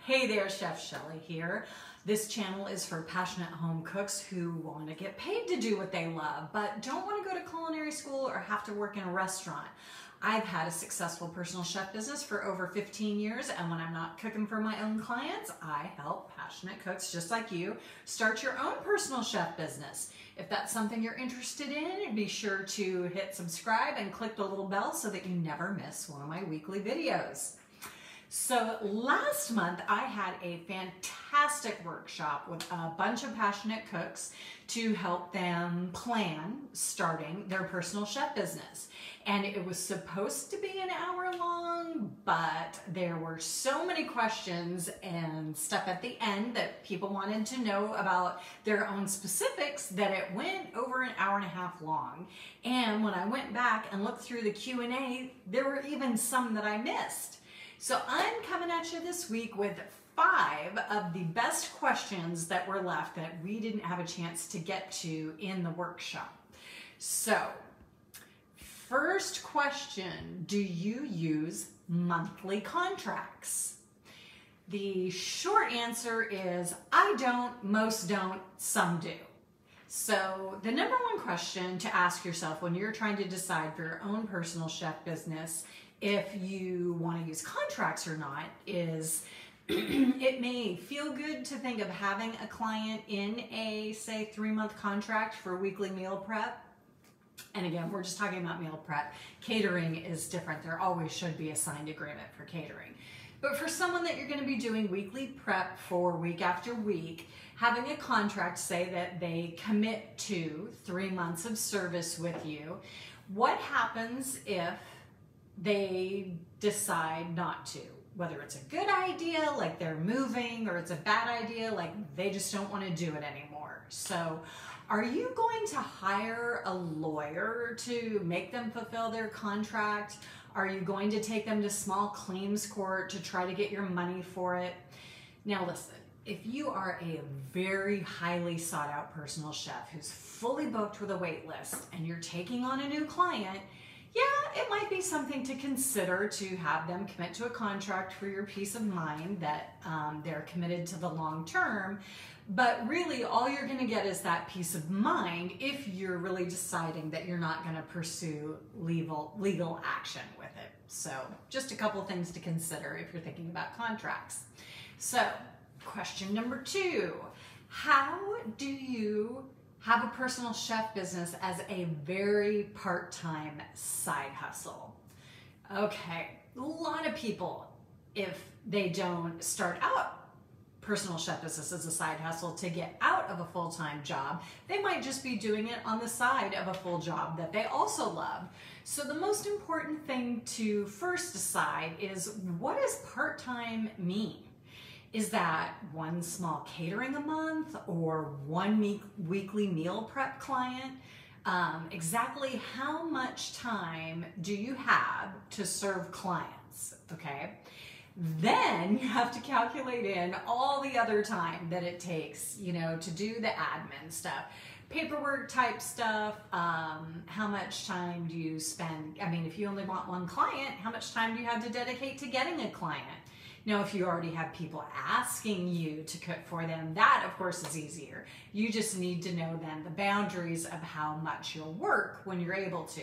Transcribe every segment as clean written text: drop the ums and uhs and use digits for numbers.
Hey there, Chef Shelley here. This channel is for passionate home cooks who want to get paid to do what they love, but don't want to go to culinary school or have to work in a restaurant. I've had a successful personal chef business for over 15 years, and when I'm not cooking for my own clients, I help passionate cooks just like you start your own personal chef business. If that's something you're interested in, be sure to hit subscribe and click the little bell so that you never miss one of my weekly videos. So last month I had a fantastic workshop with a bunch of passionate cooks to help them plan starting their personal chef business. And it was supposed to be an hour long, but there were so many questions and stuff at the end that people wanted to know about their own specifics that it went over an hour and a half long. And when I went back and looked through the Q&A, there were even some that I missed. So I'm coming at you this week with 5 of the best questions that were left that we didn't have a chance to get to in the workshop. So, first question, do you use monthly contracts? The short answer is I don't, most don't, some do. So the number one question to ask yourself when you're trying to decide for your own personal chef business if you want to use contracts or not is it may feel good to think of having a client in a, say, 3-month contract for weekly meal prep. And again, we're just talking about meal prep. Catering is different. There always should be a signed agreement for catering. But for someone that you're going to be doing weekly prep for week after week, having a contract say that they commit to 3 months of service with you, what happens if they decide not to? Whether it's a good idea, like they're moving, or it's a bad idea, like they just don't want to do it anymore. So are you going to hire a lawyer to make them fulfill their contract? Are you going to take them to small claims court to try to get your money for it? Now listen, if you are a very highly sought out personal chef who's fully booked with a wait list and you're taking on a new client, yeah, it might be something to consider to have them commit to a contract for your peace of mind that they're committed to the long term. But really, all you're going to get is that peace of mind if you're really deciding that you're not going to pursue legal action with it. So just a couple things to consider if you're thinking about contracts. So question number 2, how do you have a personal chef business as a very part-time side hustle? Okay, a lot of people, if they don't start out personal chef business as a side hustle to get out of a full-time job, they might just be doing it on the side of a full job that they also love. So the most important thing to first decide is, what does part-time mean? Is that one small catering a month or one weekly meal prep client? Exactly how much time do you have to serve clients, okay? Then you have to calculate in all the other time that it takes, you know, to do the admin stuff, paperwork type stuff. How much time do you spend? I mean, if you only want one client, how much time do you have to dedicate to getting a client? Now, if you already have people asking you to cook for them, that of course is easier. You just need to know then the boundaries of how much you'll work when you're able to.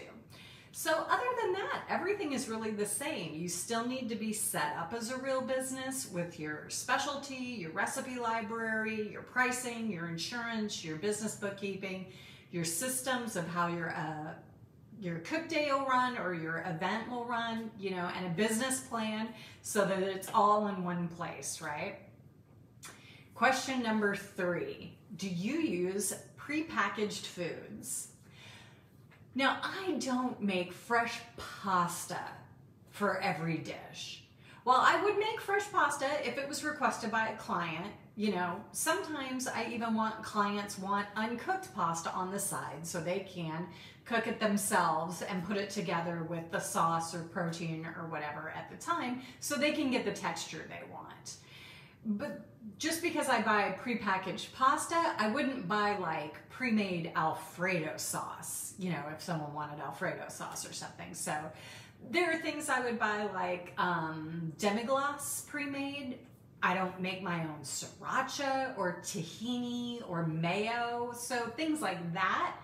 So other than that, everything is really the same. You still need to be set up as a real business with your specialty, your recipe library, your pricing, your insurance, your business bookkeeping, your systems of how your cook day will run or your event will run, you know, and a business plan so that it's all in one place, right? Question number 3, do you use prepackaged foods? Now, I don't make fresh pasta for every dish. While I would make fresh pasta if it was requested by a client, you know, sometimes I even clients want uncooked pasta on the side so they can cook it themselves and put it together with the sauce or protein or whatever at the time so they can get the texture they want. But just because I buy prepackaged pasta, I wouldn't buy like pre-made Alfredo sauce, you know, if someone wanted Alfredo sauce or something. So there are things I would buy like demi-glace pre-made I don't make my own sriracha or tahini or mayo, so things like that.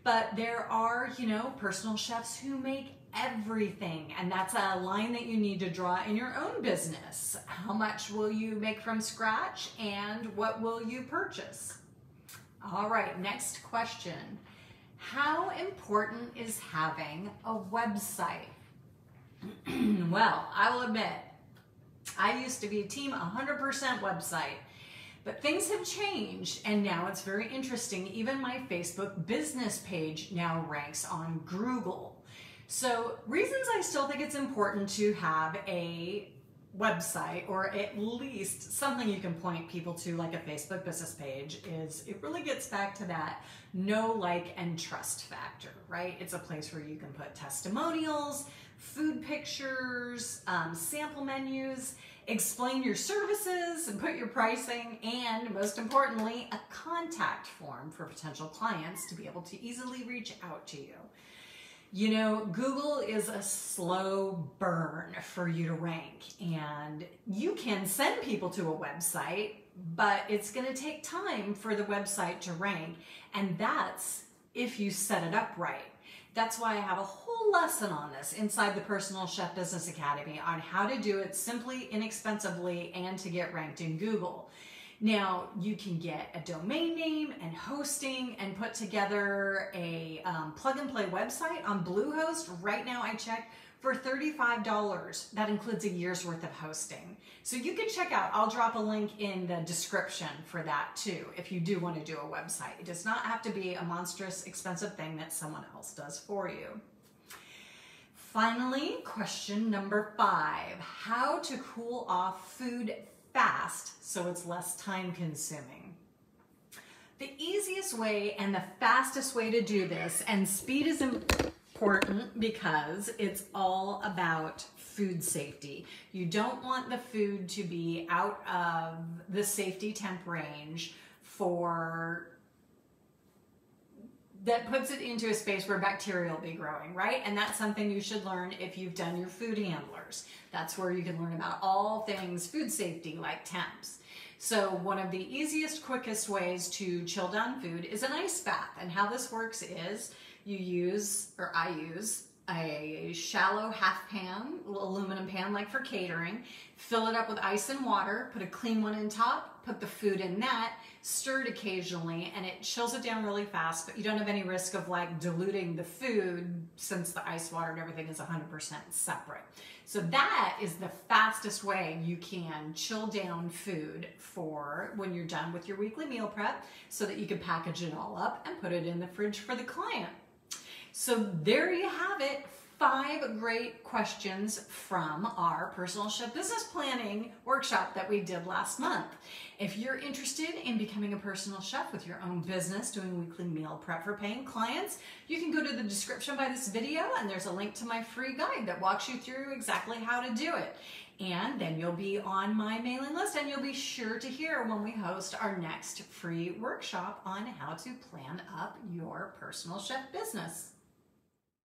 But there are, personal chefs who make everything, and that's a line that you need to draw in your own business. How much will you make from scratch, and what will you purchase? All right, next question. How important is having a website? Well, I will admit, I used to be team 100% website, but things have changed, and now it's very interesting. Even my Facebook business page now ranks on Google. So reasons I still think it's important to have a website, or at least something you can point people to, like a Facebook business page, is it really gets back to that know, like, and trust factor, right? It's a place where you can put testimonials, food pictures, sample menus, explain your services and put your pricing, and most importantly, a contact form for potential clients to be able to easily reach out to you. Google is a slow burn for you to rank, and you can send people to a website, but it's going to take time for the website to rank, and that's if you set it up right. That's why I have a whole lesson on this inside the Personal Chef Business Academy on how to do it simply, inexpensively, and to get ranked in Google. Now, you can get a domain name and hosting and put together a plug-and-play website on Bluehost. Right now, I checked, for $35. That includes a year's worth of hosting. So you can check out, I'll drop a link in the description for that too, if you do want to do a website. It does not have to be a monstrous expensive thing that someone else does for you. Finally, question number 5, how to cool off food fast so it's less time consuming. The easiest way and the fastest way to do this, and speed is important because it's all about food safety. You don't want the food to be out of the safety temp range that puts it into a space where bacteria will be growing, right? And that's something you should learn if you've done your food handlers. That's where you can learn about all things food safety, like temps. So one of the easiest, quickest ways to chill down food is an ice bath. And how this works is I use a shallow half pan, aluminum pan like for catering, fill it up with ice and water, put a clean one in top, put the food in that, stir it occasionally, and it chills it down really fast, but you don't have any risk of like diluting the food since the ice water and everything is 100% separate. So that is the fastest way you can chill down food for when you're done with your weekly meal prep, so that you can package it all up and put it in the fridge for the client. So there you have it, 5 great questions from our Personal Chef Business Planning workshop that we did last month. If you're interested in becoming a personal chef with your own business, doing weekly meal prep for paying clients, you can go to the description by this video, and there's a link to my free guide that walks you through exactly how to do it. And then you'll be on my mailing list, and you'll be sure to hear when we host our next free workshop on how to plan up your personal chef business.